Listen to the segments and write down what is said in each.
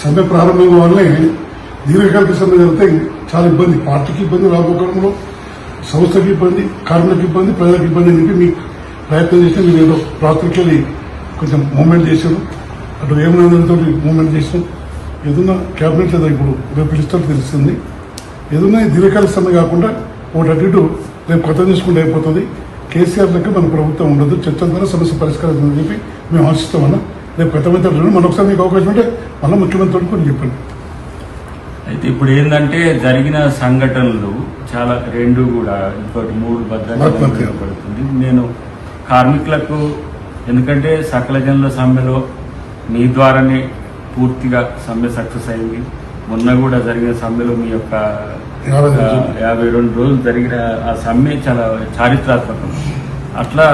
సమ్మె ప్రారంభం వల్లే దీర్ఘకాలిక సమ్మె జరిగితే చాలా ఇబ్బంది, పార్టీకి ఇబ్బంది, రాబోకాలంలో సంస్థకి ఇబ్బంది, కార్మికులకు ఇబ్బంది, ప్రజలకు ఇబ్బంది అని చెప్పి మీకు ప్రయత్నం చేస్తే మీరు ఏదో రాత్రికి కొంచెం మూవ్మెంట్ చేశారు, అటు ఏమనంతో మూవ్మెంట్ చేసాం. ఏదన్నా క్యాబినెట్ ఏదో ఇప్పుడు రేపు పిలుస్తారు తెలుస్తుంది. ఏదన్నా దీర్ఘకాలిక సమ్మె కాకుండా ఒకటి అటు ఇటు రేపు కొత్త తీసుకుంటే అయిపోతుంది. కేసీఆర్ లెక్క మన ప్రభుత్వం ఉండదు, చర్చల ద్వారా సమస్య పరిష్కారం అని చెప్పి మేము ఆశిస్తామన్నా. రేపు కొత్త మంత్రులు మరొకసారి మీకు అవకాశం ఉంటే మళ్ళీ ముఖ్యమంత్రి కొన్ని చెప్పండి. అయితే ఇప్పుడు ఏంటంటే జరిగిన సంఘటనలు చాలా రెండు కూడా ఇంకోటి 3 భద్రత పడుతుంది. నేను కార్మికులకు ఎందుకంటే సకల జనుల సమ్మెలో మీ ద్వారానే పూర్తిగా సమ్మె సక్సెస్ అయింది. మొన్న కూడా జరిగిన సమ్మెలో మీ యొక్క 52 రోజులు జరిగిన ఆ సమ్మె చాలా చారిత్రాత్మకం. అట్లా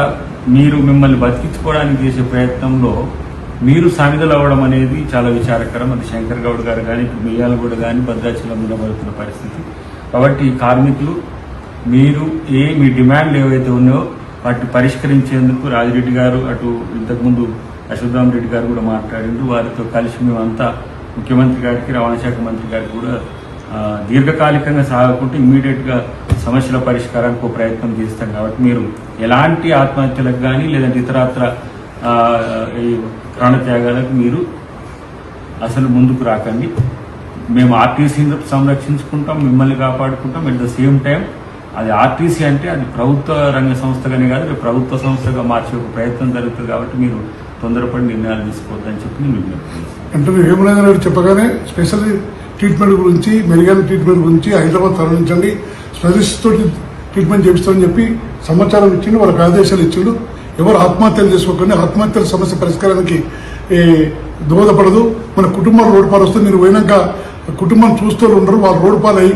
మీరు మిమ్మల్ని బతికించుకోవడానికి చేసే ప్రయత్నంలో మీరు సామిదలు అవ్వడం అనేది చాలా విచారకరం. అది శంకర్ గౌడ్ గారు కానీ మియాలగూడ కానీ భద్రాచలం నిలబడుతున్న పరిస్థితి. కాబట్టి కార్మికులు మీరు మీ డిమాండ్లు ఏవైతే ఉన్నాయో వాటిని పరిష్కరించేందుకు రాజిరెడ్డి గారు అటు ఇంతకుముందు అశ్వత్థామ రెడ్డి గారు కూడా మాట్లాడిండ్రు. వారితో కలిసి మేమంతా ముఖ్యమంత్రి గారికి రవాణా శాఖ మంత్రి గారికి కూడా దీర్ఘకాలికంగా సాగకుంటూ ఇమ్మీడియట్గా సమస్యల పరిష్కారానికి ఒక ప్రయత్నం చేస్తాం. కాబట్టి మీరు ఎలాంటి ఆత్మహత్యలకు కానీ లేదంటే ఇతరత్ర ఈ ప్రాణత్యాగాలకు మీరు అసలు ముందుకు రాకండి. మేము ఆర్టీసీని సంరక్షించుకుంటాం, మిమ్మల్ని కాపాడుకుంటాం. ఎట్ ద సేమ్ టైం అది ఆర్టీసీ అంటే అది ప్రభుత్వ రంగ సంస్థగానే కాదు, ప్రభుత్వ సంస్థగా మార్చే ఒక ప్రయత్నం జరుగుతుంది. కాబట్టి మీరు తొందరపడి నిర్ణయాలు తీసుకోవద్దని చెప్పి నేను విజ్ఞప్తి చేస్తాను. అంటే ఏమైనా చెప్పగానే స్పెషల్ ట్రీట్మెంట్ గురించి, మెరుగైన ట్రీట్మెంట్ గురించి హైదరాబాద్ తరలించండి, స్పెషలిస్ట్ తోటి ట్రీట్మెంట్ చేపిస్తామని చెప్పి సమాచారం ఇచ్చిండు, వాళ్ళకి ఆదేశాలు ఇచ్చిండు. ఎవరు ఆత్మహత్యలు చేసుకోకండి, ఆత్మహత్యల సమస్య పరిష్కారానికి దోహదపడదు. మన కుటుంబాలు రోడ్డు పాలు వస్తే మీరు పోయినాక కుటుంబం చూస్తూ ఉండరు, వాళ్ళు రోడ్డు పాలు అయ్యి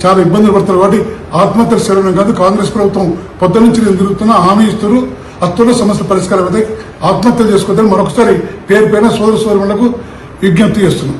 చాలా ఇబ్బందులు పడతారు. కాబట్టి ఆత్మహత్యలు సరైన కాదు. కాంగ్రెస్ ప్రభుత్వం పొద్దు నుంచి నేను తిరుగుతున్నా హామీ ఇస్తారు, అత్తులో సమస్య పరిష్కారం అయితే ఆత్మహత్యలు చేసుకోవద్దని మరొకసారి పేరు పైన సోదర సోదరులకు విజ్ఞప్తి చేస్తున్నాం.